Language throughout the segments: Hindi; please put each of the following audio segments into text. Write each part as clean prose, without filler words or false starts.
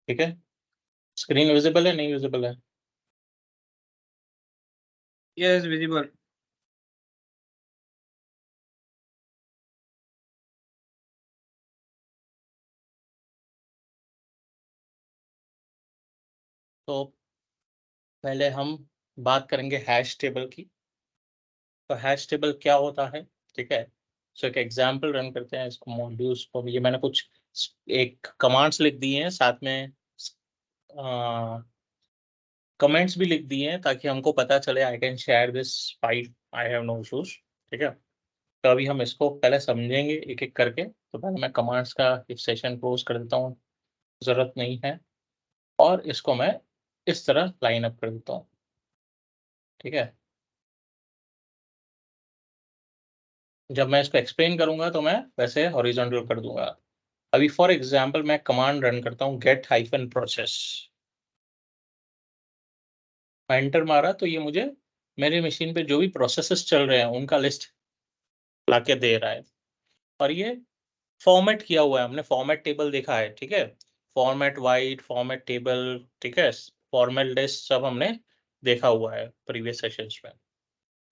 ठीक है, स्क्रीन विजिबल है नहीं विजिबल है? Yes, visible. तो पहले हम बात करेंगे हैश टेबल की। तो हैश टेबल क्या होता है, ठीक है। सो एक एग्जांपल रन करते हैं इसको, मॉड्यूल्स को। ये मैंने कुछ एक कमांड्स लिख दिए हैं, साथ में कमेंट्स भी लिख दिए हैं, ताकि हमको पता चले I can share this file, I have no issues, ठीक है। तो अभी हम इसको पहले समझेंगे एक एक करके। तो पहले मैं कमांड्स का एक सेशन क्लोज कर देता हूँ, ज़रूरत नहीं है, और इसको मैं इस तरह लाइन अप कर देता हूँ, ठीक है। जब मैं इसको एक्सप्लेन करूँगा तो मैं वैसे हॉरिजॉन्टल कर दूँगा। अभी फॉर एग्ज़ाम्पल मैं कमांड रन करता हूँ गेट हाइफन प्रोसेस। मैं एंटर मारा तो ये मुझे मेरे मशीन पे जो भी प्रोसेसेस चल रहे हैं उनका लिस्ट लाके दे रहा है। और ये फॉर्मेट किया हुआ है, हमने फॉर्मेट टेबल देखा है, ठीक है। फॉर्मेट वाइड, फॉर्मेट टेबल, ठीक है, फॉर्मेट लिस्ट सब हमने देखा हुआ है प्रीवियस सेशंस में।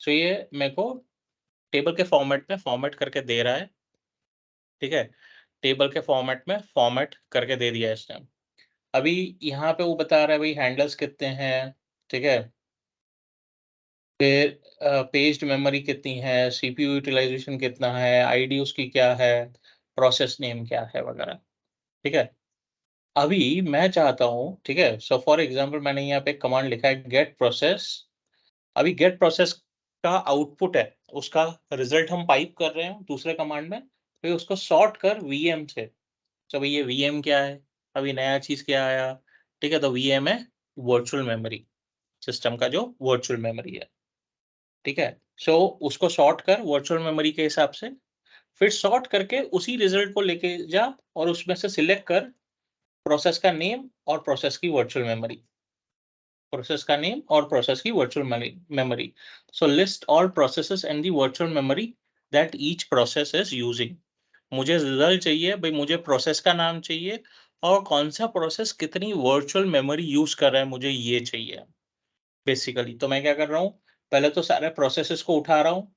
सो ये मेरे को टेबल के फॉर्मेट में फॉर्मेट करके दे रहा है, ठीक है। टेबल के फॉर्मेट में फॉर्मेट करके दे दिया है इसने। अभी यहाँ पे वो बता रहा है भाई हैंडल्स कितने हैं, ठीक है। फिर पेज्ड मेमोरी कितनी है, सीपीयू यूटिलाइजेशन कितना है, आईडी उसकी क्या है, प्रोसेस नेम क्या है वगैरह, ठीक है। अभी मैं चाहता हूँ, ठीक है, सो फॉर एग्जांपल मैंने यहाँ पे कमांड लिखा है गेट प्रोसेस। अभी गेट प्रोसेस का आउटपुट है, उसका रिजल्ट हम पाइप कर रहे हैं दूसरे कमांड में, फिर उसको सॉर्ट कर वीएम से। तो भाई ये वीएम क्या है, अभी नया चीज क्या आया, ठीक है। तो वीएम है वर्चुअल मेमोरी, सिस्टम का जो वर्चुअल मेमोरी है, ठीक है। सो उसको सॉर्ट कर वर्चुअल मेमोरी के हिसाब से, फिर सॉर्ट करके उसी रिजल्ट को लेके जा और उसमें से सिलेक्ट कर प्रोसेस का नेम और प्रोसेस की वर्चुअल मेमोरी, प्रोसेस का नेम और प्रोसेस की virtual memory. So list all processes and the virtual memory that each process is using. मुझे रिजल्ट चाहिए भाई, मुझे प्रोसेस का नाम चाहिए और कौन सा प्रोसेस कितनी वर्चुअल मेमोरी यूज कर रहा है, मुझे ये चाहिए बेसिकली। तो मैं क्या कर रहा हूँ, पहले तो सारे प्रोसेसेस को उठा रहा हूँ,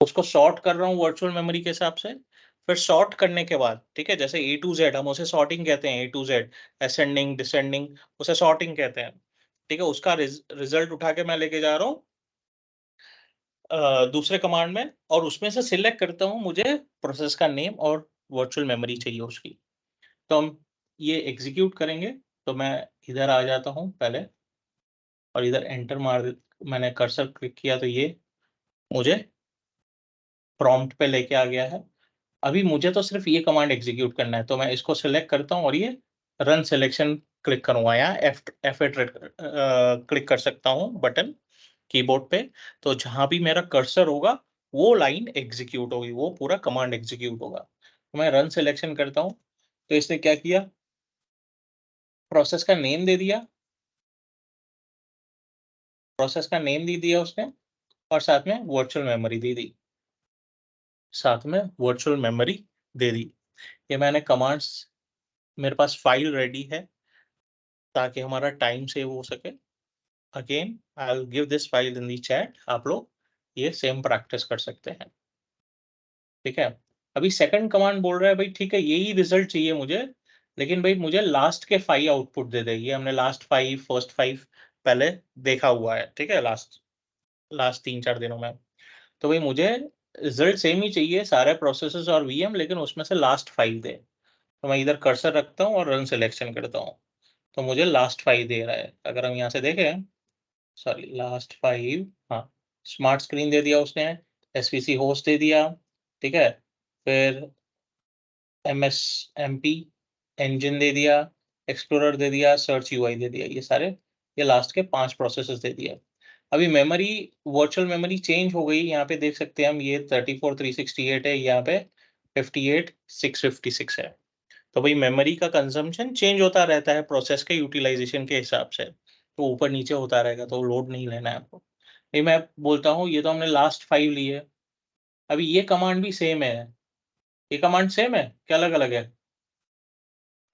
उसको सॉर्ट कर रहा हूँ वर्चुअल मेमोरी के हिसाब से। फिर सॉर्ट करने के बाद, ठीक है, जैसे ए टू जेड हम उसे सॉर्टिंग कहते हैं, ए टू जेड असेंडिंग डिसेंडिंग उसे सॉर्टिंग कहते हैं, ठीक है। उसका रिजल्ट उठा के मैं लेके जा रहा हूँ दूसरे कमांड में, और उसमें से सिलेक्ट करता हूँ मुझे प्रोसेस का नेम और वर्चुअल मेमोरी चाहिए उसकी। तो हम ये एग्जीक्यूट करेंगे। तो मैं इधर आ जाता हूँ पहले, और इधर एंटर मार मैंने कर्सर क्लिक किया तो ये मुझे प्रॉम्प्ट पे लेके आ गया है। अभी मुझे तो सिर्फ ये कमांड एग्जीक्यूट करना है, तो मैं इसको सिलेक्ट करता हूँ और ये रन सिलेक्शन क्लिक करूँगा, यहाँ F8 क्लिक कर सकता हूँ बटन कीबोर्ड पे। तो जहाँ भी मेरा कर्सर होगा वो लाइन एग्जीक्यूट होगी, वो पूरा कमांड एग्जीक्यूट होगा। तो मैं रन सिलेक्शन करता हूँ, तो इसने क्या किया, प्रोसेस का नेम दे दिया, प्रोसेस का नेम दे दिया उसने, और साथ में वर्चुअल मेमोरी दे दी, साथ में वर्चुअल मेमोरी दे दी। ये मैंने कमांड्स, मेरे पास फाइल रेडी है ताकि हमारा टाइम सेव हो सके। Again I will give this file in the chat, आप लोग ये सेम प्रैक्टिस कर सकते हैं, ठीक है। अभी सेकंड कमांड बोल रहा है भाई ठीक है यही रिजल्ट चाहिए मुझे, लेकिन भाई मुझे लास्ट के 5 आउटपुट दे देगी। हमने लास्ट 5 फर्स्ट 5 पहले देखा हुआ है, ठीक है, लास्ट लास्ट 3-4 दिनों में। तो भाई मुझे रिजल्ट सेम ही चाहिए सारे प्रोसेसेस और वीएम, लेकिन उसमें से लास्ट 5 दे। तो मैं इधर कर्सर रखता हूँ और रन सिलेक्शन करता हूँ, तो मुझे लास्ट 5 दे रहा है। अगर हम यहाँ से देखें, सॉरी लास्ट 5, हाँ, स्मार्ट स्क्रीन दे दिया उसने, एसवीसी होस्ट दे दिया, ठीक है। फिर एमएसएमपी इंजन दे दिया, एक्सप्लोरर दे दिया, सर्च यूआई दे दिया, ये सारे ये लास्ट के 5 प्रोसेसेस दे दिया। अभी मेमोरी वर्चुअल मेमोरी चेंज हो गई, यहाँ पे देख सकते हैं हम, ये 34368 है, यहाँ पे 58656 है। तो भाई मेमोरी का कंजम्पशन चेंज होता रहता है प्रोसेस के यूटिलाइजेशन के हिसाब से, तो ऊपर नीचे होता रहेगा, तो लोड नहीं लेना है आपको। भाई मैं बोलता हूँ ये तो हमने लास्ट 5 ली है, अभी ये कमांड भी सेम है, ये कमांड सेम है क्या अलग अलग है,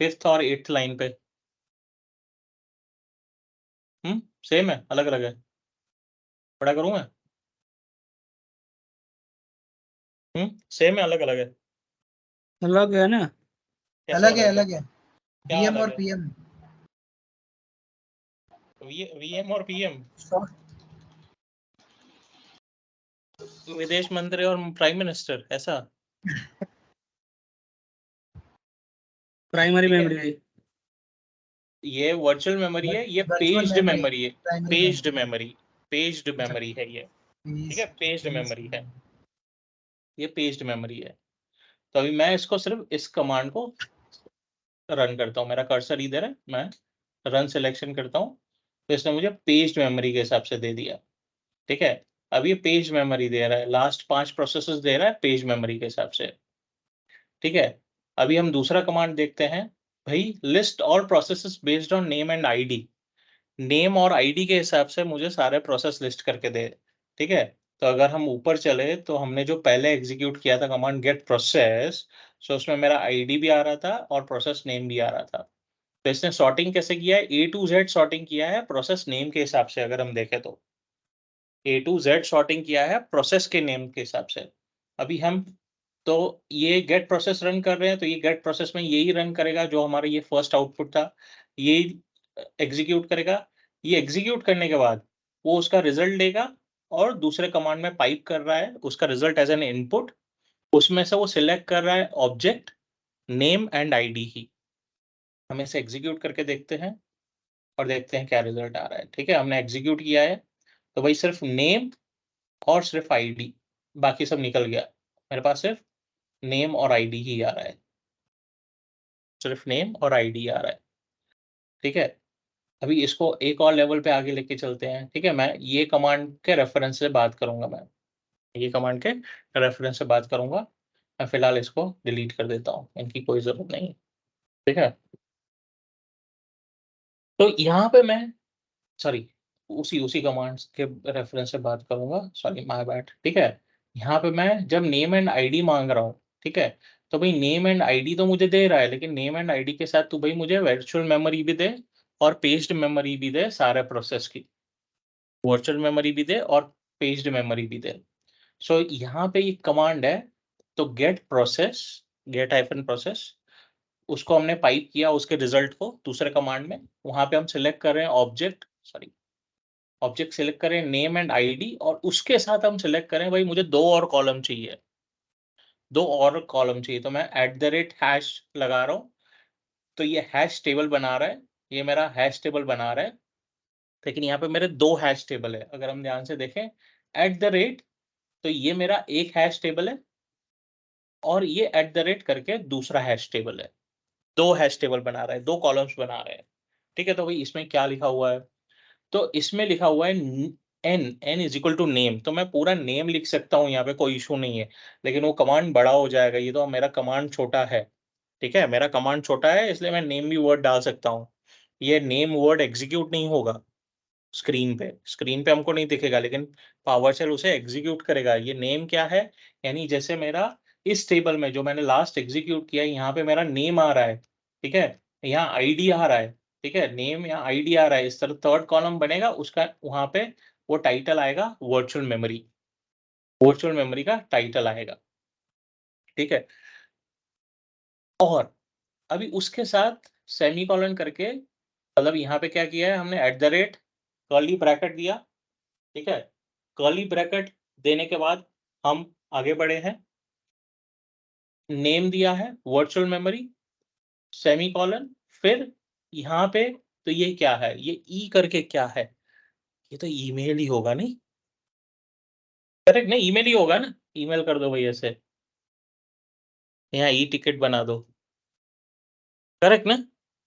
5th और 8th लाइन पे। सेम है, अलग अलग है? बड़ा करूं मैं? सेम है, अलग अलग है? अलग है ना? कैसे अलग है, अलग है? अलग है। क्या वीएम अलग और है? पीएम। वीएम और पीएम? विदेश मंत्री और प्राइम मिनिस्टर, ऐसा? प्राइमरी ठीक है, मेमोरी है। ये वर्चुअल मेमोरी है, ये वर्चुअल पेज्ड मेमोरी, मेमोरी है। Primary पेज्ड memory. मेमोरी, पेज्ड अच्छा, मेमोरी है ये। ठीक पेज है, पेज्ड पेज मेमोरी है, ये पेज्ड मेमोरी है। तो अभी मैं इसको सिर्फ इस कमांड को रन करता हूँ, मेरा कर्सर इधर है, मैं रन सिलेक्शन करता हूँ, तो इसने मुझे पेज्ड मेमोरी के हिसाब से दे दिया। ठीक है, अब ये पेज मेमोरी दे रहा है, लास्ट 5 प्रोसेसेस दे रहा है पेज मेमोरी के हिसाब से। ठीक है, अभी हम दूसरा कमांड देखते हैं। भाई, list all processes based on name and ID. Name और आईडी के हिसाब से मुझे सारे प्रोसेस लिस्ट करके दे। ठीक है, तो अगर हम ऊपर चले तो हमने जो पहले एग्जीक्यूट किया था कमांड गेट प्रोसेस, सो उसमें मेरा आईडी भी आ रहा था और प्रोसेस नेम भी आ रहा था। तो इसने सॉर्टिंग कैसे किया है? A to Z सॉर्टिंग किया है प्रोसेस नेम के हिसाब से। अगर हम देखें तो A to Z सॉर्टिंग किया है प्रोसेस के नेम के हिसाब से। अभी हम तो ये गेट प्रोसेस रन कर रहे हैं, तो ये गेट प्रोसेस में यही रन करेगा जो हमारा ये फर्स्ट आउटपुट था, यही एग्जीक्यूट करेगा। ये एग्जीक्यूट करने के बाद वो उसका रिजल्ट देगा, और दूसरे कमांड में पाइप कर रहा है उसका रिजल्ट एज एन इनपुट। उसमें से वो सिलेक्ट कर रहा है ऑब्जेक्ट, नेम एंड आईडी ही। हम इसे एग्जीक्यूट करके देखते हैं और देखते हैं क्या रिजल्ट आ रहा है। ठीक है, हमने एग्जीक्यूट किया है, तो भाई सिर्फ नेम और सिर्फ आईडी, बाकी सब निकल गया। मेरे पास सिर्फ नेम और आईडी ही आ रहा है, सिर्फ नेम और आईडी आ रहा है। ठीक है, अभी इसको एक और लेवल पे आगे लेके चलते हैं। ठीक है, मैं ये कमांड के रेफरेंस से बात करूंगा, मैं ये कमांड के रेफरेंस से बात करूंगा। मैं फिलहाल इसको डिलीट कर देता हूँ, इनकी कोई जरूरत नहीं है। ठीक है, तो यहाँ पे मैं, सॉरी, उसी उसी कमांड्स के रेफरेंस से बात करूंगा, सॉरी माय बैड। ठीक है, यहाँ पे मैं जब नेम एंड आईडी मांग रहा हूँ, ठीक है, तो भाई नेम एंड आईडी तो मुझे दे रहा है, लेकिन नेम एंड आईडी के साथ तो भाई मुझे वर्चुअल मेमोरी भी दे और पेज्ड मेमोरी भी दे सारे प्रोसेस की। वर्चुअल मेमोरी भी दे और पेज्ड मेमोरी भी दे। सो यहाँ पे एक कमांड है, तो get process, get hyphen process, उसको हमने पाइप किया उसके रिजल्ट को दूसरे कमांड में। वहां पे हम सिलेक्ट कर रहे हैं ऑब्जेक्ट, सॉरी, ऑब्जेक्ट सिलेक्ट करें नेम एंड आईडी, और उसके साथ हम सिलेक्ट करें भाई मुझे 2 और कॉलम चाहिए, 2 और कॉलम चाहिए। तो मैं @हैश लगा रहा हूँ, तो ये हैश टेबल बना रहा है, ये मेरा हैश टेबल बना रहा है। लेकिन यहाँ पे मेरे 2 हैश टेबल है, अगर हम ध्यान से देखें तो ये मेरा एक हैश टेबल है, और ये करके दूसरा हैश टेबल है। 2 हैश टेबल बना रहा है, 2 कॉलम्स बना रहे हैं। ठीक है, तो भाई इसमें क्या लिखा हुआ है? तो इसमें लिखा हुआ है n is equal to name. तो मैं पूरा नेम लिख सकता हूँ यहाँ पे, कोई इशू नहीं है, लेकिन वो कमांड बड़ा हो जाएगा, ये तो मेरा कमांड छोटा है। ठीक है, मेरा कमांड छोटा है, इसलिए मैं नेम भी वर्ड डाल सकता हूँ। ये नेम वर्ड एग्जीक्यूट नहीं होगा स्क्रीन पे हमको नहीं दिखेगा, लेकिन पावरशेल उसे एग्जीक्यूट करेगा। ये नेम क्या है? यानी जैसे मेरा इस टेबल में जो मैंने लास्ट एग्जीक्यूट किया है, यहाँ पे मेरा नेम आ रहा है, ठीक है, यहाँ आईडी आ रहा है, ठीक है, नेम या आईडी आ रहा है, इस तरह थर्ड कॉलम बनेगा उसका, वहां पे वो टाइटल आएगा वर्चुअल मेमोरी, वर्चुअल मेमोरी का टाइटल आएगा। ठीक है, और अभी उसके साथ सेमीकोलन करके, मतलब यहाँ पे क्या किया है हमने, कर्ली ब्रैकेट दिया। ठीक है, कर्ली ब्रैकेट देने के बाद हम आगे बढ़े हैं, नेम दिया है वर्चुअल मेमोरी, सेमीकोलन, फिर यहाँ पे, तो ये क्या है, ये ई करके क्या है? ये तो ईमेल ही होगा, नहीं? करेक्ट, नहीं ईमेल ही होगा ना? ईमेल कर दो भाई ऐसे, यहाँ ई टिकट बना दो, करेक्ट ना?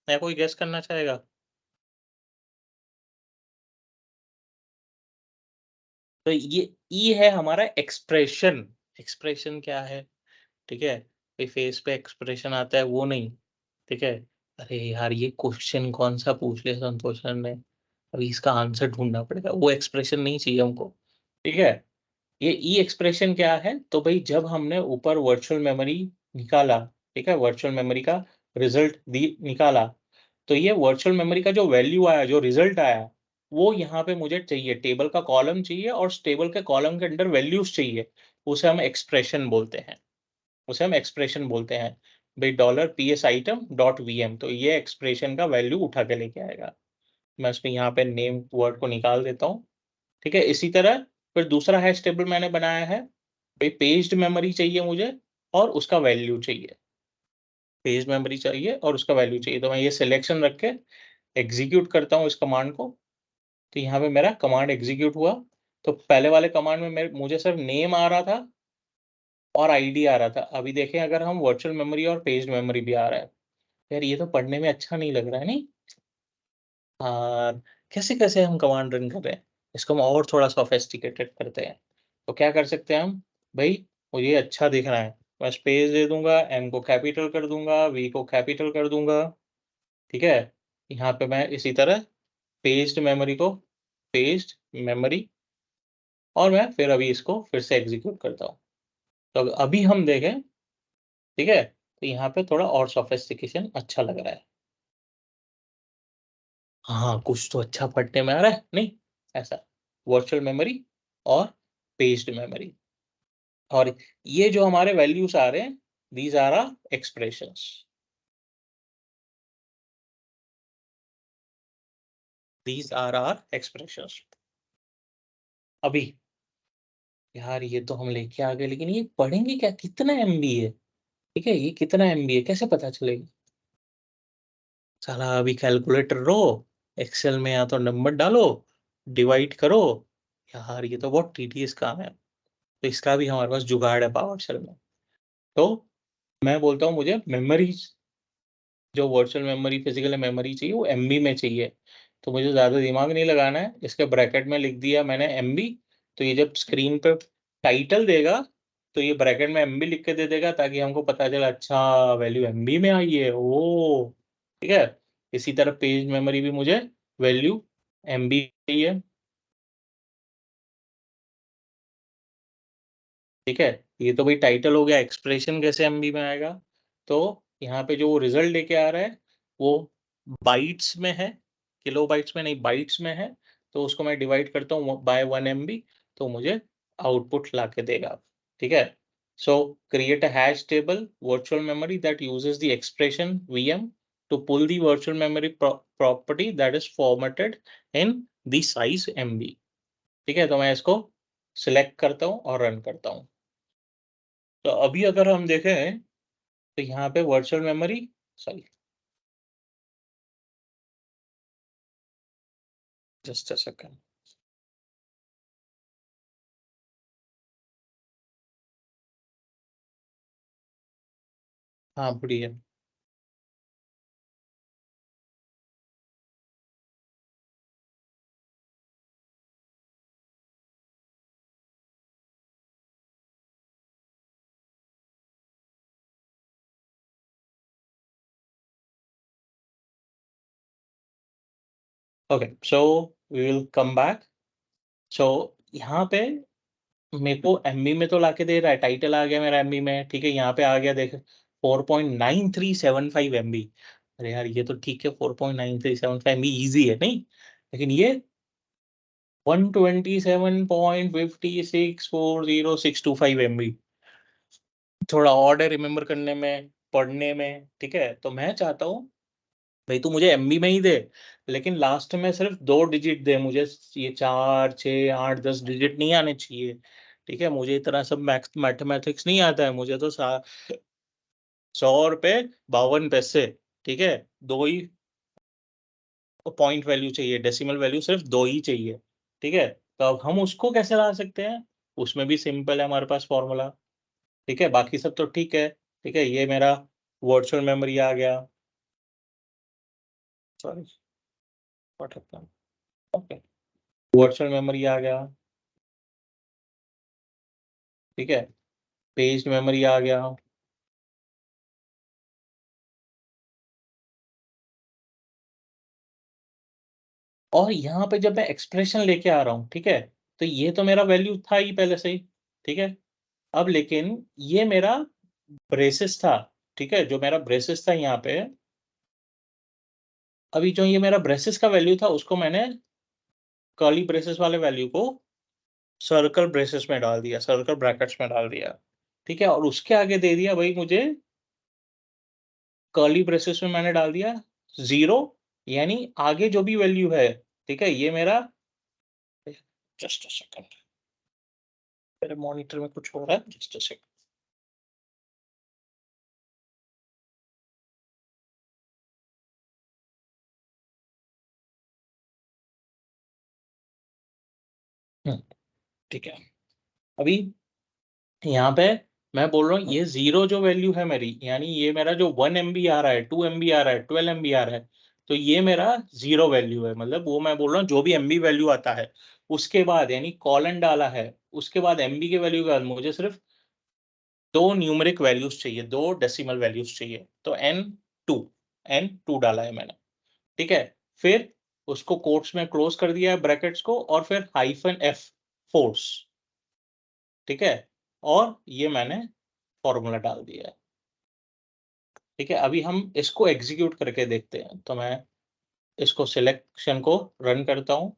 या कोई गेस करना चाहेगा? तो ये ई है हमारा एक्सप्रेशन। एक्सप्रेशन क्या है? ठीक है, भाई फेस पे एक्सप्रेशन आता है वो नहीं। ठीक है, अरे यार ये क्वेश्चन कौन सा पूछ लिया संतोष सर ने, अभी इसका आंसर ढूंढना पड़ेगा, वो एक्सप्रेशन नहीं चाहिए हमको। ठीक है, ये ई एक्सप्रेशन क्या है? तो भाई जब हमने ऊपर वर्चुअल मेमोरी निकाला, ठीक है, वर्चुअल मेमोरी का रिजल्ट निकाला, तो ये वर्चुअल मेमोरी का जो वैल्यू आया, जो रिजल्ट आया, वो यहाँ पे मुझे चाहिए, टेबल का कॉलम चाहिए और उस टेबल के कॉलम के अंदर वैल्यूज चाहिए, उसे हम एक्सप्रेशन बोलते हैं, भाई dollar P S item dot V M, तो ये एक्सप्रेशन का वैल्यू उठा के लेके आएगा। मैं उसमें यहाँ पे नेम वर्ड को निकाल देता हूँ, ठीक है। इसी तरह फिर दूसरा हैश टेबल मैंने बनाया है, भाई पेज्ड मेमोरी चाहिए मुझे और उसका वैल्यू चाहिए, पेज मेमोरी चाहिए और उसका वैल्यू चाहिए, तो मैं ये सिलेक्शन रख के एग्जीक्यूट करता हूँ इस कमांड को। तो यहाँ पे मेरा कमांड एग्जीक्यूट हुआ, तो पहले वाले कमांड में मुझे सिर्फ नेम आ रहा था और आईडी आ रहा था। अभी देखें अगर हम वर्चुअल मेमोरी और पेज मेमोरी भी आ रहा है, यार ये तो पढ़ने में अच्छा नहीं लग रहा है, नहीं? और कैसे कैसे हम कमांड रन कर रहे हैं, इसको हम और थोड़ा सोफिस्टिकेटेड करते हैं। तो क्या कर सकते हैं हम, भाई मुझे अच्छा दिखना है, मैं स्पेस दे दूंगा, एम को कैपिटल कर दूंगा, वी को कैपिटल कर दूंगा, ठीक है। यहाँ पे मैं इसी तरह पेज्ड मेमोरी को पेज्ड मेमोरी, और मैं फिर अभी इसको फिर से एग्जीक्यूट करता हूँ। तो अभी हम देखें, ठीक है, तो यहाँ पे थोड़ा और सोफिस्टिकेशन अच्छा लग रहा है। हाँ, कुछ तो अच्छा पढ़ने में आ रहा है, नहीं? ऐसा वर्चुअल मेमोरी और पेज्ड मेमोरी, और ये जो हमारे वैल्यूज आ रहे हैं, these are our expressions, these are our expressions. अभी यार ये तो हम लेके आ गए, लेकिन ये पढ़ेंगे क्या, कितना एमबी है? ठीक है, ये कितना एमबी है कैसे पता चलेगा? साला अभी कैलकुलेटर लो, एक्सेल में या तो नंबर डालो, डिवाइड करो। यार ये तो बहुत टीडियस काम है। तो इसका भी हमारे पास जुगाड़ है पावर शेल में। तो मैं बोलता हूँ मुझे मेमोरी, जो वर्चुअल मेमोरी फिजिकल मेमोरी चाहिए वो एमबी में चाहिए। तो मुझे ज़्यादा दिमाग नहीं लगाना है, इसके ब्रैकेट में लिख दिया मैंने एमबी। तो ये जब स्क्रीन पे टाइटल देगा, तो ये ब्रैकेट में एमबी लिख के दे देगा, ताकि हमको पता चले अच्छा वैल्यू एमबी में आई है, ओ ठीक है। इसी तरह पेज मेमोरी भी मुझे वैल्यू एमबी चाहिए, ठीक है। ये तो भाई टाइटल हो गया, एक्सप्रेशन कैसे एमबी में आएगा? तो यहाँ पे जो रिजल्ट लेके आ रहा है वो बाइट्स में है, किलो बाइट्स में नहीं, बाइट्स में है। तो उसको मैं डिवाइड करता हूँ बाय 1 MB, तो मुझे आउटपुट ला के देगा, ठीक है। So create a hash table virtual memory that uses the expression VM to pull the virtual memory property that is formatted in the size MB, ठीक है। तो मैं इसको सिलेक्ट करता हूँ और रन करता हूँ। तो अभी अगर हम देखें, तो यहाँ पे virtual memory, sorry just a second, हाँ बढ़िया। Okay, so we will come back. So यहाँ पे मेरे को एमबी में तो लाके दे रहा है, टाइटल आ गया मेरा एमबी में, ठीक है। यहाँ पे आ गया देख 4.9375 MB। अरे यार ये तो ठीक है, 4.9375 MB इजी है, नहीं? लेकिन ये 127.5640625 MB थोड़ा ऑड है रिमेम्बर करने में, पढ़ने में, ठीक है। तो मैं चाहता हूँ भाई तू मुझे एमबी में ही दे, लेकिन लास्ट में सिर्फ 2 डिजिट दे मुझे, ये 4 6 8 10 डिजिट नहीं आने चाहिए, ठीक है। मुझे इतना सब मैथमेटिक्स नहीं आता है, मुझे तो 100 रुपये 52 पैसे, ठीक है। दो ही पॉइंट वैल्यू चाहिए, डेसिमल वैल्यू सिर्फ दो ही चाहिए, ठीक है। तो अब हम उसको कैसे ला सकते हैं? उसमें भी सिंपल है हमारे पास फॉर्मूला, ठीक है। बाकी सब तो ठीक है, ठीक है। ये मेरा वर्चुअल मेमोरी आ गया, sorry what happened, okay, virtual memory आ गया, ठीक है। पेज मेमोरी आ गया, और यहाँ पे जब मैं एक्सप्रेशन लेके आ रहा हूँ, ठीक है, तो ये तो मेरा वैल्यू था ही पहले से ही, ठीक है। अब लेकिन ये मेरा ब्रेसेस था, ठीक है, जो मेरा ब्रेसेस था यहाँ पे, अभी जो ये मेरा ब्रेसेस का वैल्यू था उसको मैंने कर्ली ब्रेसेस वाले वैल्यू को सर्कल ब्रेसेस में डाल दिया, सर्कल ब्रैकेट्स में डाल दिया, ठीक है। और उसके आगे दे दिया भाई मुझे कर्ली ब्रेसेस में मैंने डाल दिया 0, यानी आगे जो भी वैल्यू है, ठीक है, ये मेरा, जस्ट अ सेकंड, मेरे मॉनिटर में कुछ हो रहा है, जस्ट अ सेकंड। ठीक है। अभी यहाँ पे मैं बोल रहा हूँ ये 0 जो वैल्यू है मेरी, यानी ये मेरा जो 1 MB आ रहा है, 2 MB आ रहा है, 12 MB आ रहा है, तो ये मेरा 0 वैल्यू है। मतलब वो मैं बोल रहा हूँ जो भी MB वैल्यू आता है उसके बाद, यानी कॉलन डाला है, उसके बाद MB के वैल्यू के बाद मुझे सिर्फ 2 न्यूमेरिक वैल्यूज चाहिए, 2 डेसिमल वैल्यूज चाहिए। तो N2 डाला है मैंने, ठीक है। फिर उसको कोट्स में क्लोज कर दिया है, ब्रैकेट्स को, और फिर -F फोर्स, ठीक है। और ये मैंने फॉर्मूला डाल दिया है, ठीक है। अभी हम इसको एग्जीक्यूट करके देखते हैं। तो मैं इसको सिलेक्शन को रन करता हूँ।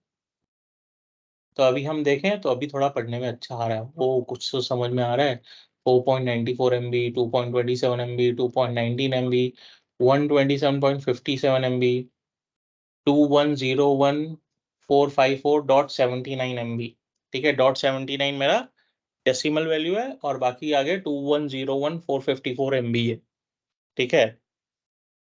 तो अभी हम देखें तो अभी थोड़ा पढ़ने में अच्छा आ रहा है, वो कुछ तो समझ में आ रहा है। 4.94 MB, 2.27 MB, 2.19 MB, 127.57 MB, 2101454.79 MB, ठीक है। .79 मेरा डेसिमल वैल्यू है, और बाकी आगे 2101454 MB है, ठीक है।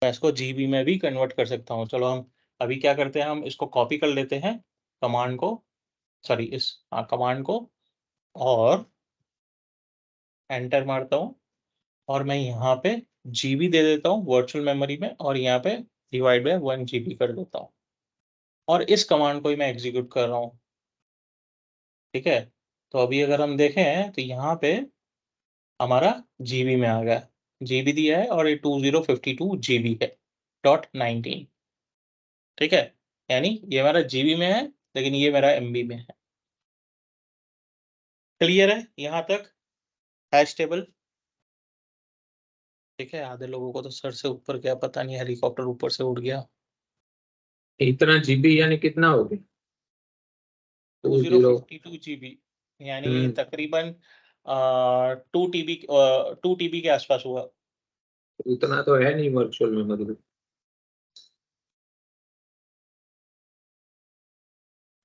मैं इसको जीबी में भी कन्वर्ट कर सकता हूँ। चलो हम अभी क्या करते हैं, हम इसको कॉपी कर लेते हैं कमांड को, सॉरी इस कमांड को, और एंटर मारता हूँ, और मैं यहाँ पे जीबी दे देता हूँ वर्चुअल मेमोरी में, और यहाँ पे डिवाइड बाय 1 GB कर देता हूँ, और इस कमांड को ही मैं एग्जीक्यूट कर रहा हूँ, ठीक है। तो अभी अगर हम देखें तो यहाँ पे हमारा जीबी में आ गया, जीबी दिया है, और ये 2052 GB है .19, ठीक है। यानी ये हमारा जीबी में है, लेकिन ये मेरा एमबी में है। क्लियर है यहाँ तक हैश टेबल? ठीक है। आधे लोगों को तो सर से ऊपर क्या पता नहीं, हेलीकॉप्टर ऊपर से उड़ गया। इतना जीबी यानी कितना हो गया? 20। 2052 GB, यानी ये हम्म। तकरीबन 2 TB के आसपास हुआ। इतना तो है नहीं वर्चुअल मेमोरी में।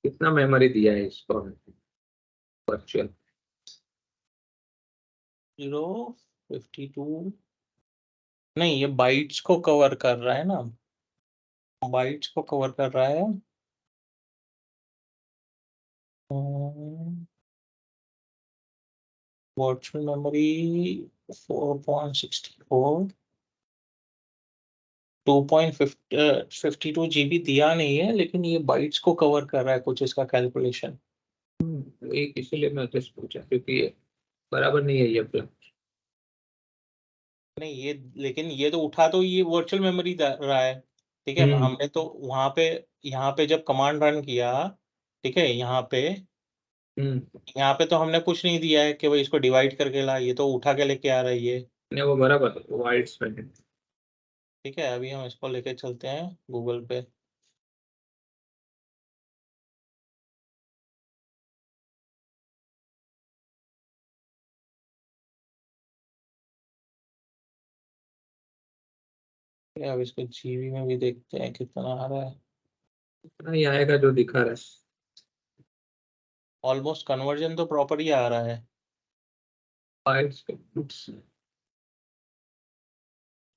कितना मेमोरी दिया है इसको वर्चुअल? 052 नहीं, ये बाइट्स को कवर कर रहा है ना, बाइट्स को कवर कर रहा है। वर्चुअल मेमोरी 4.64, 2.52 GB दिया नहीं है, लेकिन ये बाइट्स को कवर कर रहा है कुछ इसका कैलकुलेशन। एक इसीलिए मैं जस्ट पूछा क्योंकि ये बराबर नहीं है ये प्लान। नहीं ये, लेकिन ये तो उठा तो ये वर्चुअल मेमोरी रहा है, ठीक है। हम्म। हमने तो वहां पे, यहाँ पे जब कमांड रन किया, ठीक है, हम्म। यहाँ पे तो हमने कुछ नहीं दिया है कि भाई इसको डिवाइड करके ला, ये तो उठा के लेके आ रही है, नहीं वो बराबर है, वो वाइड्स में है। ठीक है। अभी हम इसको लेके चलते हैं गूगल पे। अब इसको जीबी में भी देखते हैं कितना आ रहा है। इतना ही आएगा जो दिखा रहा है। ऑलमोस्ट कन्वर्जन तो प्रॉपर ही आ रहा है। वाइड्स पे कुछ।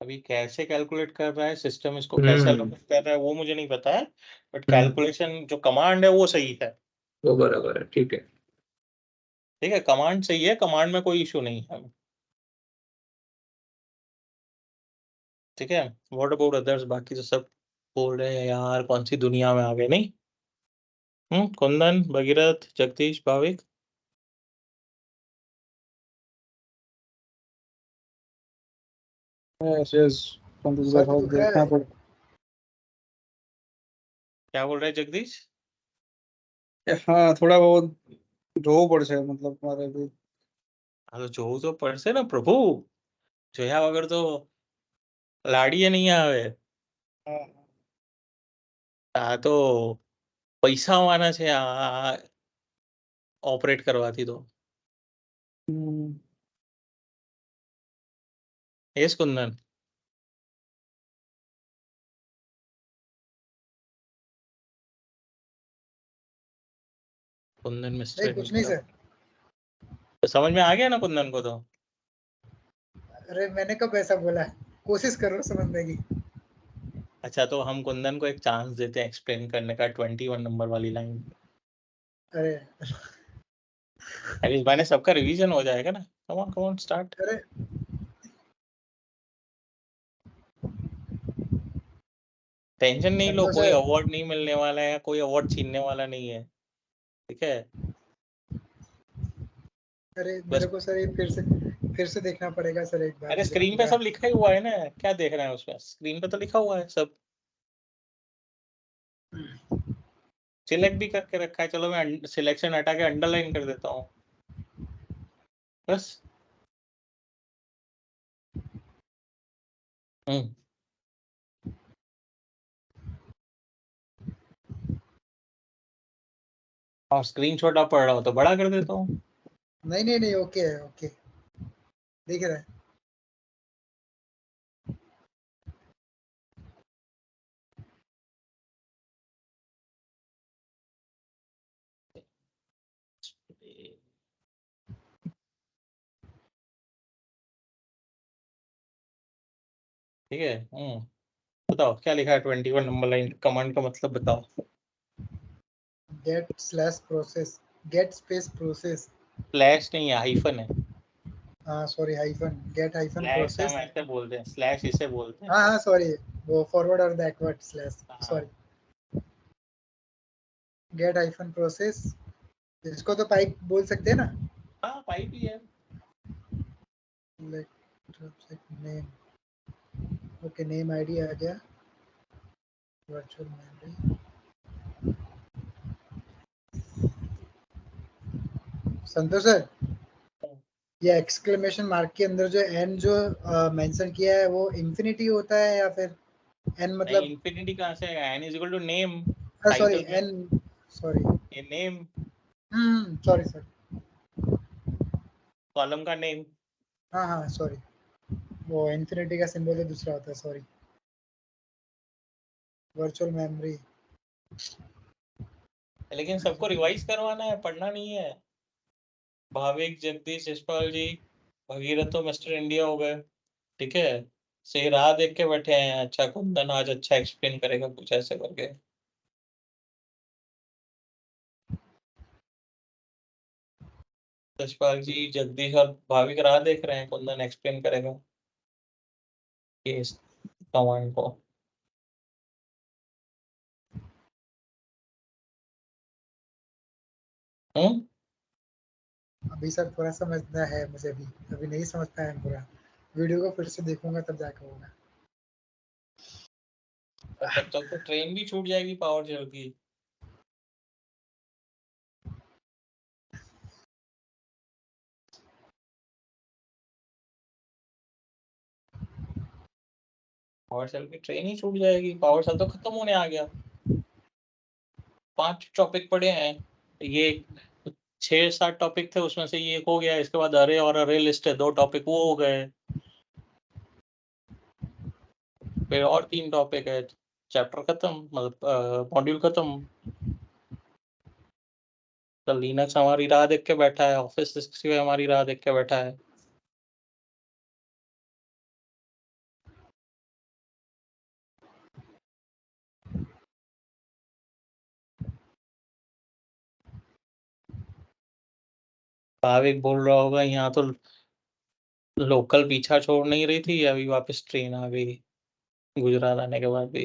अभी कैसे कैलकुलेट कर रहा है सिस्टम, इसको कैसे हम्म। एलोकेट कर रहा है वो मुझे नहीं पता है, बट हम्म। कैलकुलेशन जो कमांड है वो सही है, वो बराबर है, ठीक है। ठीक है। कमांड सही है, कमांड में कोई इशू नहीं है, ठीक है। व्हाट अबाउट अदर्स, बाकी तो सब बोल रहे हैं यार कौन सी दुनिया में आ गए, नहीं? कुंदन, भगीरथ, जगदीश, भाविक। यस यस, देखना पड़ेगा। क्या बोल रहे हैं जगदीश? हाँ थोड़ा बहुत जो पड़ जाए, मतलब हमारे भी। हेलो, जो तो पढ़से ना प्रभु, जोया वगैरह तो लाड़ी नहीं आवे, हाँ, आ तो पैसा होना છે ऑपरेट करवाती तो यस कुंदन कुंदन मिस्टर नहीं कुछ नहीं सर। तो समझ में आ गया ना कुंदन को तो अरे मैंने कब ऐसा बोला है, कोशिश कर रहा हूँ समझने की। अच्छा तो हम कुंदन को एक चांस देते हैं एक्सप्लेन करने का 21 नंबर वाली लाइन अरे अरे इस बहाने सबका रिवीजन हो जाएगा ना कम ऑन स्टार्ट अरे टेंशन नहीं लो संतोष कोई सर, अवार्ड नहीं मिलने वाला है कोई अवार्ड छीनने वाला नहीं है ठीक है अरे बस मेरे को सर ये फिर से देखना पड़ेगा सर एक बार। अरे मुझे स्क्रीन पे पूरा। सब लिखा ही हुआ है ना क्या देख रहे हैं उसमें स्क्रीन पे तो लिखा हुआ है सब सिलेक्ट भी करके रखा है चलो मैं सिलेक्शन हटा के अंडरलाइन कर देता हूँ बस और स्क्रीन छोटा पड़ रहा हो तो बड़ा कर देता हूँ नहीं नहीं नहीं, ओके है, ओके दिख रहा है। ठीक है बताओ क्या लिखा है 21 नंबर लाइन कमांड का मतलब बताओ get slash process, get space process. Slash नहीं है हाइफन है हाँ sorry, hyphen, get hyphen slash process. हम ऐसे बोलते हैं स्लैश इसे बोलते हैं हाँ हाँ सॉरी, वो फॉरवर्ड और बैकवर्ड स्लैश, हाँ। सॉरी। गेट हाइफन प्रोसेस, इसको तो पाइप बोल सकते हैं ना। हाँ पाइप ही है नेम, ओके नेम आईडी आ गया, वर्चुअल मेमोरी। संतोष सर, ये एक्सक्लेमेशन मार्क के अंदर जो एन जो मेंशन किया है वो इंफिनिटी होता है या फिर एन मतलब इंफिनिटी कहाँ से आएगा n is equal to name sorry title में एन, सॉरी ये नेम सॉरी सर, कॉलम का नेम हाँ हाँ सॉरी, वो इंफिनिटी का सिंबल ही दूसरा होता है, सॉरी। वर्चुअल मेमोरी, लेकिन सबको रिवाइज करवाना है पढ़ना नहीं है भाविक जगदीश यशपाल जी भगीरथ तो मिस्टर इंडिया हो गए ठीक है सही राह देख के बैठे हैं अच्छा कुंदन आज अच्छा एक्सप्लेन करेगा कुछ ऐसे करके यशपाल जी जगदीश और भाविक राह देख रहे हैं कुंदन एक्सप्लेन करेगा ये इस कमांड को अभी सर थोड़ा समझना है मुझे, अभी नहीं समझ पाया पूरा, वीडियो को फिर से देखूंगा तब जाकर होगा। तब तक तो ट्रेन भी छूट जाएगी पावर जेल की पावर सेल की ट्रेन ही छूट जाएगी पावर सेल तो खत्म होने आ गया 5 टॉपिक पड़े हैं ये 6-7 टॉपिक थे उसमें से ये एक हो गया इसके बाद अरे और अरे लिस्ट है 2 टॉपिक वो हो गए फिर और 3 टॉपिक है चैप्टर खत्म मतलब मॉड्यूल खत्म तो लिनक्स हमारी राह देख के बैठा है ऑफिस 365 हमारी राह देख के बैठा है भाविक बोल रहा होगा यहाँ तो लोकल पीछा छोड़ नहीं रही थी अभी वापस ट्रेन आ गई गुजरात आने के बाद भी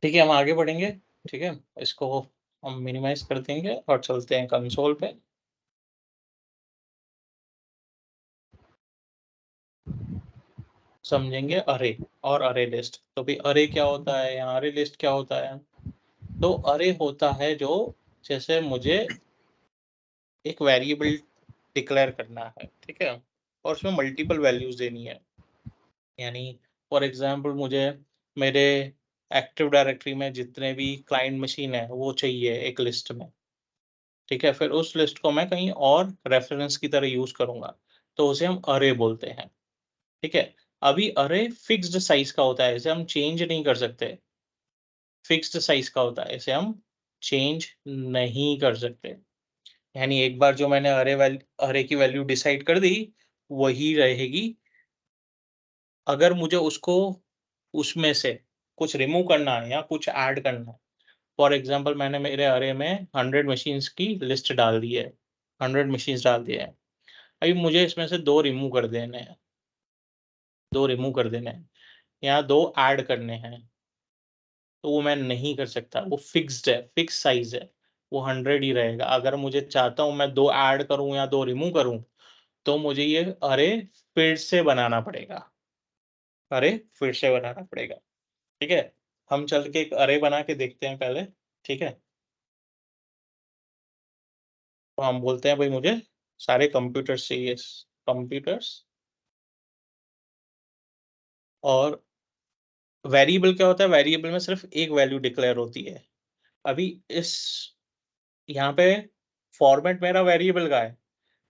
ठीक है हम आगे बढ़ेंगे ठीक है इसको हम मिनिमाइज कर देंगे और चलते हैं कंसोल पे समझेंगे अरे और अरे लिस्ट तो भी अरे क्या होता है यहाँ अरे लिस्ट क्या होता है तो अरे होता है जो जैसे मुझे एक वेरिएबल डिक्लेयर करना है ठीक है और उसमें मल्टीपल वैल्यूज देनी है यानी फॉर एग्जांपल मुझे मेरे एक्टिव डायरेक्टरी में जितने भी क्लाइंट मशीन है वो चाहिए एक लिस्ट में, ठीक है? फिर उस लिस्ट को मैं कहीं और रेफरेंस की तरह यूज़ करूँगा, तो उसे हम अरे बोलते हैं, ठीक है? अभी अरे फिक्स्ड साइज़ का होता है, इसे हम चेंज नहीं कर सकते। फिक्स्ड साइज़ का होता है, इसे हम चेंज नहीं कर सकते। यानी एक बार जो मैंने अरे की वैल्यू डिसाइड कर दी, वही रहेगी। अगर मुझे उसको उसमें से कुछ रिमूव करना है या कुछ ऐड करना है, फॉर एग्ज़ाम्पल मैंने मेरे अरे में 100 मशीन्स की लिस्ट डाल दी है, 100 मशीन्स डाल दिए हैं। अभी मुझे इसमें से 2 रिमूव कर देने हैं, 2 रिमूव कर देने हैं या 2 ऐड करने हैं, तो वो मैं नहीं कर सकता, वो फिक्स्ड है, फिक्स साइज़ है, वो 100 ही रहेगा। अगर मुझे चाहता हूँ मैं 2 ऐड करूँ या 2 रिमूव करूँ, तो मुझे ये अरे फिर से बनाना पड़ेगा, अरे फिर से बनाना पड़ेगा, ठीक है? हम चल के एक अरे बना के देखते हैं पहले, ठीक है? तो हम बोलते हैं भई मुझे सारे कंप्यूटर्स चाहिए, कंप्यूटर्स और वेरिएबल क्या होता है? वेरिएबल में सिर्फ़ एक वैल्यू डिक्लेयर होती है। अभी इस यहाँ पे फॉर्मेट मेरा वेरिएबल का है,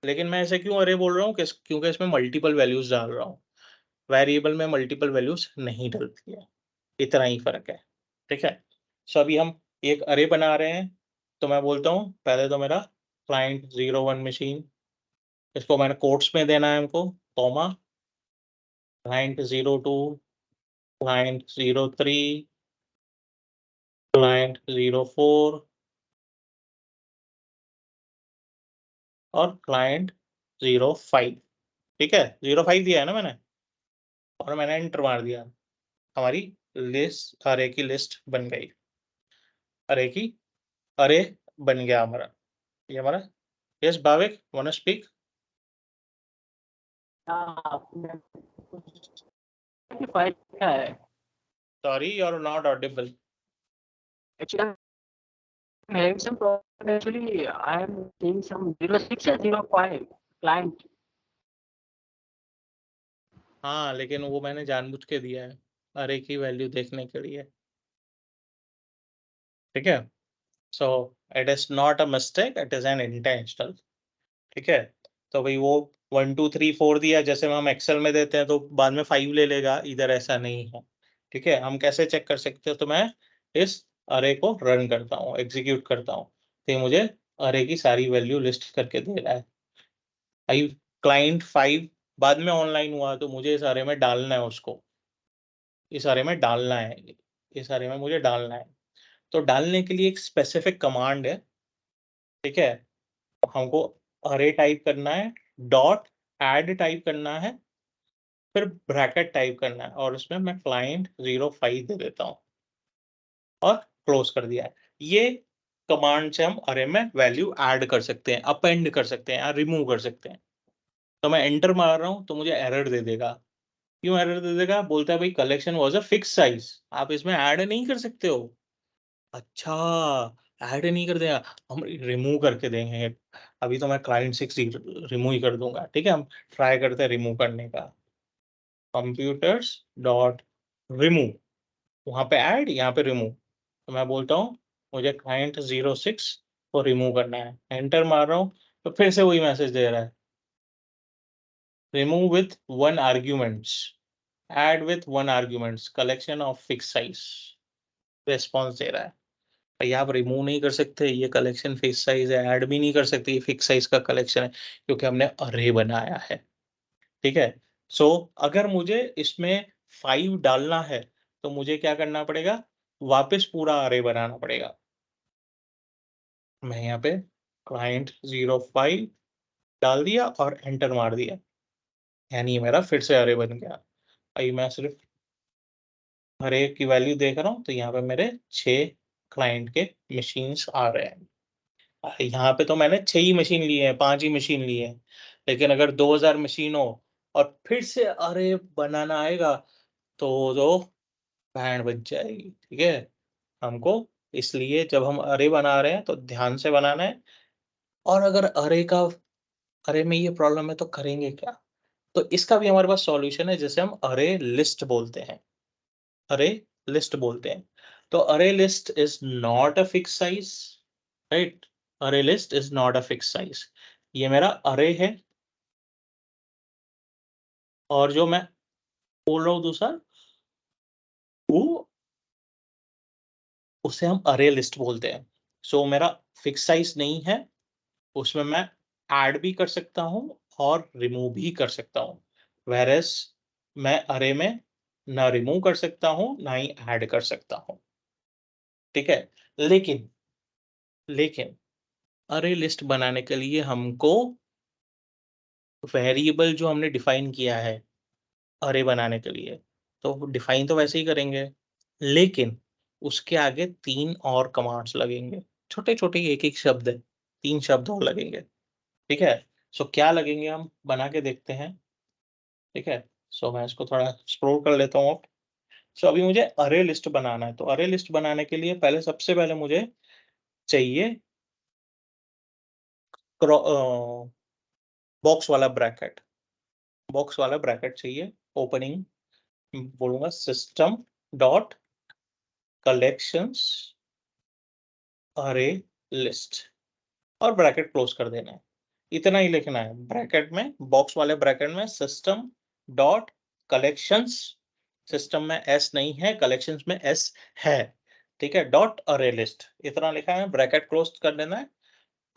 लेकिन मैं ऐसे क्यों अरे बोल रहा हूँ क्योंकि इसमें मल्टीपल वैल्यूज़ डाल रहा हूँ। वेरिएबल में मल्टीपल वैल्यूज़ नहीं डलती है, इतना ही फ़र्क है, ठीक है? सो अभी हम एक अरे बना रहे हैं, तो मैं बोलता हूँ पहले तो मेरा क्लाइंट 01 मशीन, इसको मैंने कोट्स में देना है हमको, कॉमा, क्लाइंट 02, क्लाइंट 03, क्लाइंट 04 और क्लाइंट 05, ठीक है? 05 दिया है ना मैंने और मैंने एंटर मार दिया। हमारी लिस्ट अरे की लिस्ट बन गई। अरे की अरे बन गया हमारा। ये हमारा yes Bhavik want to speak? File क्या है? Sorry you are not audible. Actually, I'm having some problem. Actually, I am seeing some 06 and 05 client. हाँ, लेकिन वो मैंने जानबूझ के दिया है, अरे की वैल्यू देखने के लिए। ठीक है? So it is not a mistake, it is an intentional. ठीक है? तो भई वो 1 2 3 4 दिया जैसे हम एक्सेल में देते हैं तो बाद में 5 ले लेगा, इधर ऐसा नहीं है। ठीक है? हम कैसे चेक कर सकते हैं? तो मैं इस अरे को रन करता हूँ, एग्ज़ीक्यूट करता हूँ, तो ये मुझे अरे की सारी वैल्यू लिस्ट करके दे रहा है। आई क्लाइंट 5 बाद में ऑनलाइन हुआ तो मुझे इस अरे में डालना है उसको, इस अरे में डालना है, इस अरे में मुझे डालना है। तो डालने के लिए एक स्पेसिफिक कमांड है, ठीक है? हमको अरे टाइप करना है, डॉट ऐड टाइप करना है, फिर ब्रैकेट टाइप करना है और उसमें मैं क्लाइंट 05 दे देता हूँ और क्लोज़ कर दिया है। ये कमांड से हम अरे में वैल्यू ऐड कर सकते हैं, अपेंड कर सकते हैं या रिमूव कर सकते हैं। तो मैं एंटर मार रहा हूँ तो मुझे एरर दे देगा। क्यों एरर दे देगा? बोलता है भाई collection was a fixed size, आप इसमें ऐड नहीं कर सकते हो। अच्छा, ऐड नहीं कर देगा, हम रिमूव करके देंगे। अभी तो मैं क्लाइंट 6 रिमूव ही कर दूँगा, ठीक है? हम ट्राई करते हैं रिमूव करने का। कंप्यूटर्स डॉट रिमूव, वहाँ पे ऐड, यहाँ पे रिमूव। तो मैं बोलता हूँ, मुझे क्लाइंट 06 को रिमूव करना है। एंटर मार रहा हूँ, तो फिर से वही मैसेज दे रहा है। Remove with 1 arguments, add with 1 arguments, collection of fixed size. Response दे रहा है। भई आप रिमूव नहीं कर सकते, ये कलेक्शन फिक्स साइज़ है, ऐड भी नहीं कर सकते, ये फिक्स साइज़ का कलेक्शन है, क्योंकि हमने अरे बनाया है, ठीक है? सो अगर मुझे इसमें 5 डालना है, तो मुझे क्या करना पड़ेगा? वापस पूरा अरे बनाना पड़ेगा। मैं यहाँ पे क्लाइंट 05 डाल दिया और एंटर मार दिया, यानी ये मेरा फिर से अरे बन गया। अभी मैं सिर्फ़ अरे की वैल्यू देख रहा हूँ, तो यहाँ पे मेरे 6 क्लाइंट के मशीन्स आ रहे हैं। यहाँ पे तो मैंने 6 ही मशीन लिए हैं, 5 ही मशीन लिए हैं। लेकिन अगर 2000 मशीन हो और फिर से अरे बनाना आएगा तो बैंड बज जाएगी, ठीक है? हमको इसलिए जब हम अरे बना रहे हैं तो ध्यान से बनाना है और अगर अरे में ये प्रॉब्लम है तो करेंगे क्या? तो इसका भी हमारे पास सॉल्यूशन है, जिसे हम अरे लिस्ट बोलते हैं। अरे लिस्ट बोलते हैं। तो अरे list is not a fix size, right? अरे list is not a fix size. ये मेरा अरे है, और जो मैं बोल रहा हूँ दूसरा, वो उसे हम अरे लिस्ट बोलते हैं। सो मेरा फिक्स साइज नहीं है, उसमें मैं ऐड भी कर सकता हूँ और रिमूव भी कर सकता हूँ। whereas मैं अरे में ना रिमूव कर सकता हूँ ना ही ऐड कर सकता हूँ, ठीक है? लेकिन अरे लिस्ट बनाने के लिए हमको वेरिएबल जो हमने डिफाइन किया है अरे बनाने के लिए, तो डिफाइन तो वैसे ही करेंगे, लेकिन उसके आगे 3 और कमांड्स लगेंगे। छोटे-छोटे एक-एक शब्द है, 3 शब्द और लगेंगे, ठीक है? सो क्या लगेंगे हम बना के देखते हैं, ठीक है? सो मैं इसको थोड़ा स्क्रॉल कर लेता हूँ अब। सो अभी मुझे अरे लिस्ट बनाना है, तो अरे लिस्ट बनाने के लिए सबसे पहले मुझे चाहिए बॉक्स वाला ब्रैकेट। बॉक्स वाला ब्रैकेट चाहिए, ओपनिंग बोलूँगा सिस्टम डॉट कलेक्शंस अरे लिस्ट, और ब्रैकेट क्लोज कर देना है। इतना ही लिखना है ब्रैकेट में, बॉक्स वाले ब्रैकेट में सिस्टम डॉट कलेक्शंस, सिस्टम में एस नहीं है, कलेक्शंस में एस है, ठीक है? डॉट अरे लिस्ट, इतना लिखा है, ब्रैकेट क्लोज कर देना है।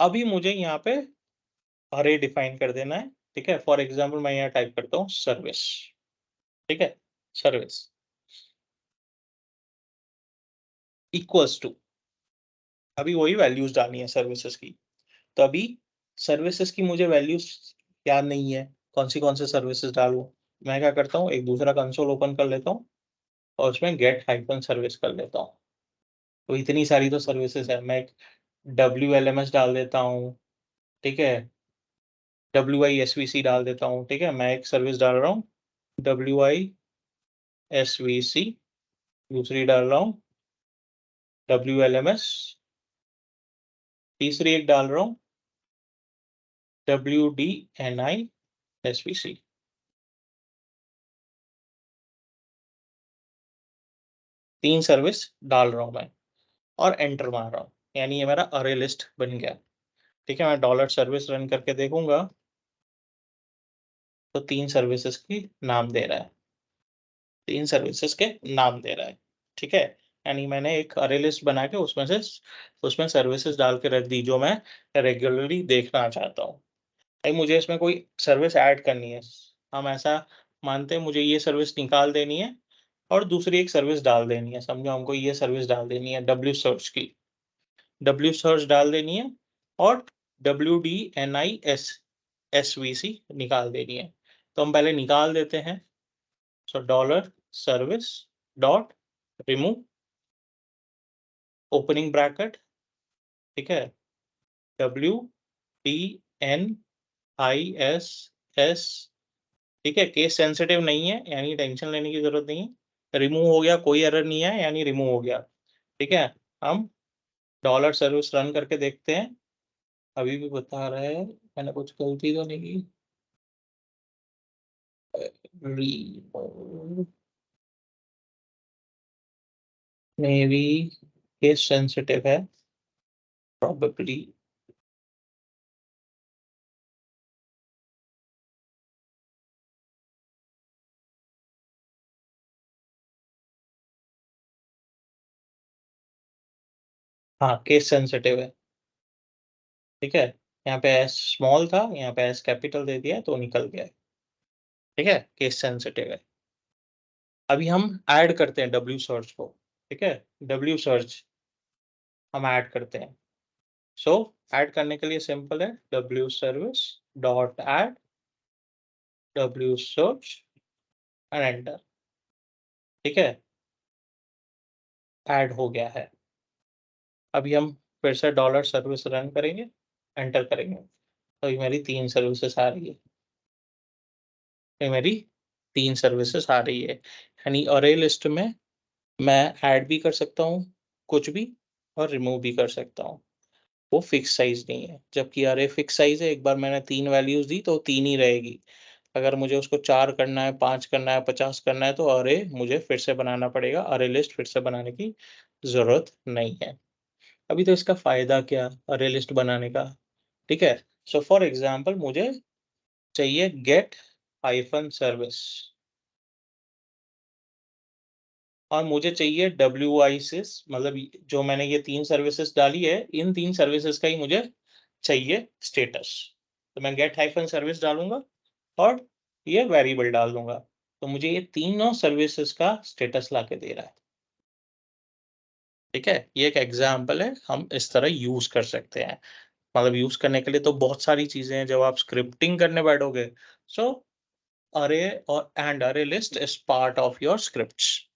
अभी मुझे यहाँ पे अरे डिफाइन कर देना है, ठीक है? फॉर एग्जाम्पल मैं यहाँ टाइप करता हूँ सर्विस, ठीक है? सर्विस इक्वल्स टू, अभी वही वैल्यूज डालनी है सर्विसेज की। तो अभी सर्विसेज की मुझे वैल्यूज याद नहीं है, कौन से सर्विसेज डालूं? मैं क्या करता हूँ, एक दूसरा कंसोल ओपन कर लेता हूँ और उसमें गेट हाइफन सर्विस कर लेता हूँ। तो इतनी सारी तो सर्विसेज है, मैं एक WLMS डाल देता हूँ, ठीक है? WISVC डाल देता हूँ, ठीक है? मैं एक सर्विस डाल रहा हूँ WISVC, दूसरी डाल रहा हूँ WLMS, तीसरी एक डाल रहा हूँ WDNISVC। 3 सर्विस डाल रहा हूँ मैं और एंटर मार रहा हूँ, यानी ये मेरा अरे लिस्ट बन गया, ठीक है? मैं डॉलर सर्विस रन करके देखूंगा तो 3 सर्विसेज की नाम दे रहा है, 3 सर्विसेज के नाम दे रहा है, ठीक है? यानी मैंने एक अरे लिस्ट बना के उसमें सर्विसेज डाल के रख दी जो मैं रेगुलरली देखना चाहता हूँ। भाई मुझे इसमें कोई सर्विस ऐड करनी है, हम ऐसा मानते हैं मुझे ये सर्विस निकाल देनी है और दूसरी एक सर्विस डाल देनी है। समझो हमको ये सर्विस डाल देनी है डब्ल्यू सर्च की, डब्ल्यू सर्च डाल देनी है और WDNISVC निकाल देनी है। तो हम पहले निकाल देते हैं। So dollar service dot remove opening bracket, ठीक है? WDNISS, ठीक है? केस सेंसिटिव नहीं है, यानी टेंशन लेने की जरूरत नहीं है। रिमूव हो गया, कोई एरर नहीं है, यानी रिमूव हो गया, ठीक है? हम डॉलर सर्विस रन करके देखते हैं, अभी भी बता रहा है, मैंने कुछ गलती तो नहीं की। remove, maybe केस सेंसिटिव है, probably। हाँ, केस सेंसिटिव है, ठीक है? यहाँ पे एस स्मॉल था, यहाँ पे एस कैपिटल दे दिया तो निकल गया, ठीक है? केस सेंसिटिव है। अभी हम ऐड करते हैं डब्ल्यू सर्च को, ठीक है? डब्ल्यू सर्च हम ऐड करते हैं। सो ऐड करने के लिए सिंपल है, W service dot add W search and enter, ठीक है? ऐड हो गया है। अभी हम फिर से डॉलर सर्विस रन करेंगे, एंटर करेंगे, तो ये मेरी 3 सर्विसेज आ रही है, ये मेरी 3 सर्विसेज आ रही है। यानी अरे लिस्ट में मैं ऐड भी कर सकता हूँ कुछ भी और रिमूव भी कर सकता हूँ, वो फिक्स साइज नहीं है। जबकि अरे फिक्स साइज है, एक बार मैंने 3 वैल्यूज दी तो 3 ही रहेगी, अगर मुझे उसको 4 करना है, 5 करना है, 50 करना है, तो अरे मुझे फिर से बनाना पड़ेगा, अरे लिस्ट फिर से बनाने की ज़रूरत नहीं है। अभी तो इसका फ़ायदा क्या अरे लिस्ट बनाने का, ठीक है? सो फॉर एग्ज़ाम्पल मुझे चाहिए गेट हाइफन सर्विस और मुझे चाहिए WISys, मतलब जो मैंने ये 3 सर्विसेज़ डाली है, इन 3 सर्विसेज़ का ही मुझे चाहिए स्टेटस। तो मैं गेट हाइफन सर्विस डालूँगा और ये वेरिएबल डाल दूँगा। तो मुझे ये तीनों सर्विसेज़ का स्टेटस लाके दे रहा है। ठीक है? ये एक एग्ज़ाम्पल है, हम इस तरह यूज़ कर सकते हैं। मतलब यूज़ करने के लिए तो बहुत सारी चीज़ें हैं, जब आप स्क्रिप्टिंग करने बैठोगे, सो अरे और एंड अरे list is part of your scripts.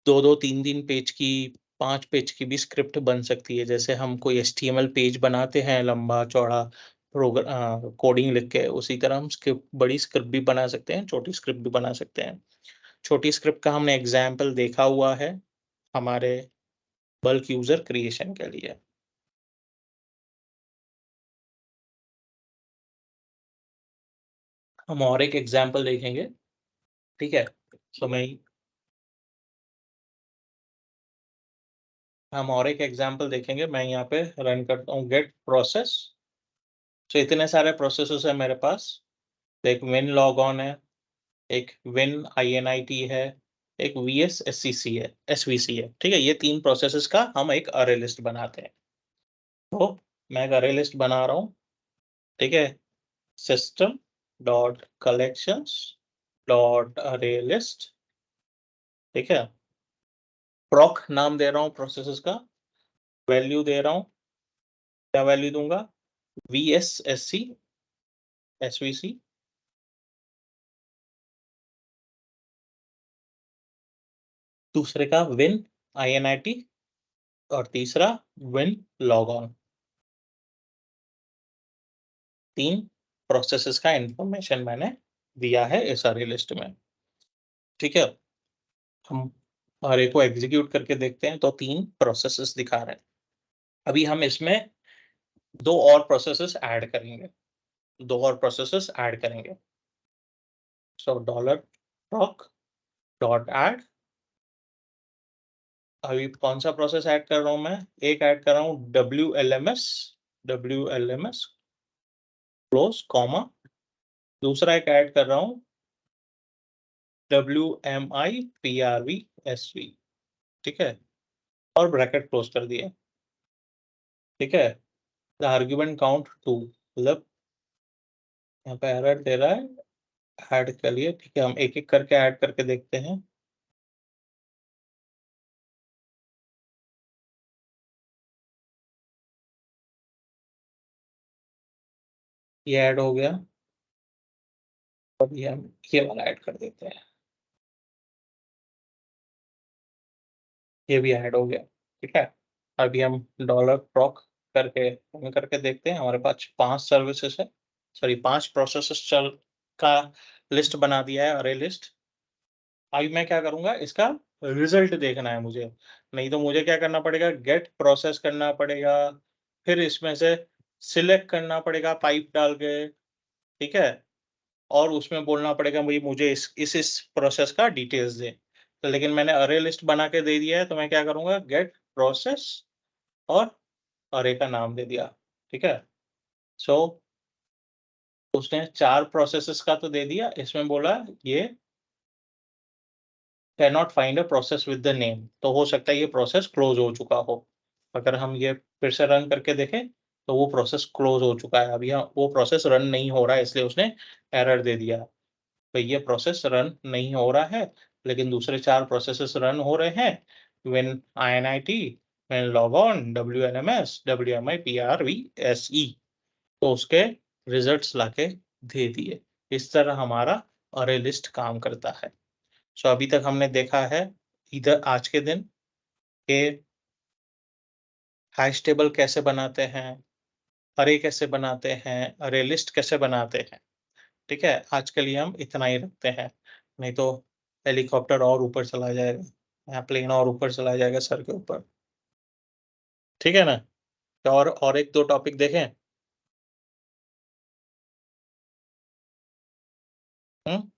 2-2, 3-3 page की, 5 पेज की भी स्क्रिप्ट बन सकती है। जैसे हम कोई HTML पेज बनाते हैं लंबा-चौड़ा कोडिंग लिख के, उसी तरह हम बड़ी स्क्रिप्ट भी बना सकते हैं, छोटी स्क्रिप्ट भी बना सकते हैं। छोटी स्क्रिप्ट का हमने एग्ज़ाम्पल देखा हुआ है हमारे बल्क यूज़र क्रिएशन के लिए। हम और एक एग्ज़ाम्पल देखेंगे, ठीक है? सो हम और एक एग्ज़ाम्पल देखेंगे, मैं यहाँ पे रन करता हूँ गेट प्रोसेस। सो इतने सारे प्रोसेसेस हैं मेरे पास, एक विन लॉग ऑन है, एक विन INIT है, एक VSSCC है, SVC है, ठीक है? ये 3 प्रोसेसेस का हम एक अरे लिस्ट बनाते हैं। तो मैं एक अरे लिस्ट बना रहा हूँ, ठीक है? सिस्टम डॉट कलेक्शंस डॉट अरे लिस्ट, ठीक है? प्रॉक नाम दे रहा हूँ प्रोसेसेस का, वैल्यू दे रहा हूँ, क्या वैल्यू दूँगा? VSSC, SVC, दूसरे का विन INIT और तीसरा विन लॉग ऑन। 3 प्रोसेसेस का इंफॉर्मेशन मैंने दिया है इस अरे लिस्ट में, ठीक है? हम अरे को एग्ज़ीक्यूट करके देखते हैं तो 3 प्रोसेसेस दिखा रहे हैं। अभी हम इसमें 2 और प्रोसेसेस ऐड करेंगे, 2 और प्रोसेसेस ऐड करेंगे। सो $proc डॉट ऐड, अभी कौन-सा प्रोसेस ऐड कर रहा हूँ मैं? एक ऐड कर रहा हूँ WLMS क्लोज़ कॉमा, दूसरा एक ऐड कर रहा हूँ WMIPRVSV, ठीक है? और ब्रैकेट क्लोज़ कर दिया, ठीक है? द आर्गुमेंट काउंट 2, मतलब यहाँ पे एरर दे रहा है, ऐड कर लिए, ठीक है? हम एक-एक करके ऐड करके देखते हैं। ये ऐड हो गया, अभी हम ये वाला ऐड कर देते हैं। ये भी ऐड हो गया, ठीक है? अभी हम $proc करके रन करके देखते हैं, हमारे पास 5 सर्विसेज़ है, सॉरी 5 प्रोसेसेस चल का लिस्ट बना दिया है, अरे लिस्ट। अभी मैं क्या करूँगा, इसका रिज़ल्ट देखना है मुझे, नहीं तो मुझे क्या करना पड़ेगा, गेट प्रोसेस करना पड़ेगा, फिर इसमें से सिलेक्ट करना पड़ेगा पाइप डाल के, ठीक है? और उसमें बोलना पड़ेगा भई मुझे इस प्रोसेस का डिटेल्स दें। तो लेकिन मैंने अरे लिस्ट बना के दे दिया है, तो मैं क्या करूँगा, गेट प्रोसेस और अरे का नाम दे दिया, ठीक है? सो उसने 4 प्रोसेसेस का तो दे दिया, इसमें बोला ये can not find a process with the name, तो हो सकता है ये प्रोसेस क्लोज़ हो चुका हो। अगर हम ये फिर से रन करके देखें, तो वो प्रोसेस क्लोज़ हो चुका है, अभी वो प्रोसेस रन नहीं हो रहा है, इसलिए उसने एरर दे दिया। तो ये प्रोसेस रन नहीं हो रहा है, लेकिन दूसरे 4 प्रोसेसेस रन हो रहे हैं, win INIT, win log on, WLMS, WMIPRVSE, तो उसके रिजल्ट्स लाके दे दिए। इस तरह हमारा अरे लिस्ट काम करता है। सो अभी तक हमने देखा है इधर आज के दिन के हैश टेबल कैसे बनाते हैं, अरे कैसे बनाते हैं, अरे लिस्ट कैसे बनाते हैं, ठीक है? आज के लिए हम इतना ही रखते हैं, नहीं तो हेलीकॉप्टर और ऊपर चला जाएगा, या प्लेन और ऊपर चला जाएगा सर के ऊपर, ठीक है ना? तो और 1-2 टॉपिक देखें? हम्म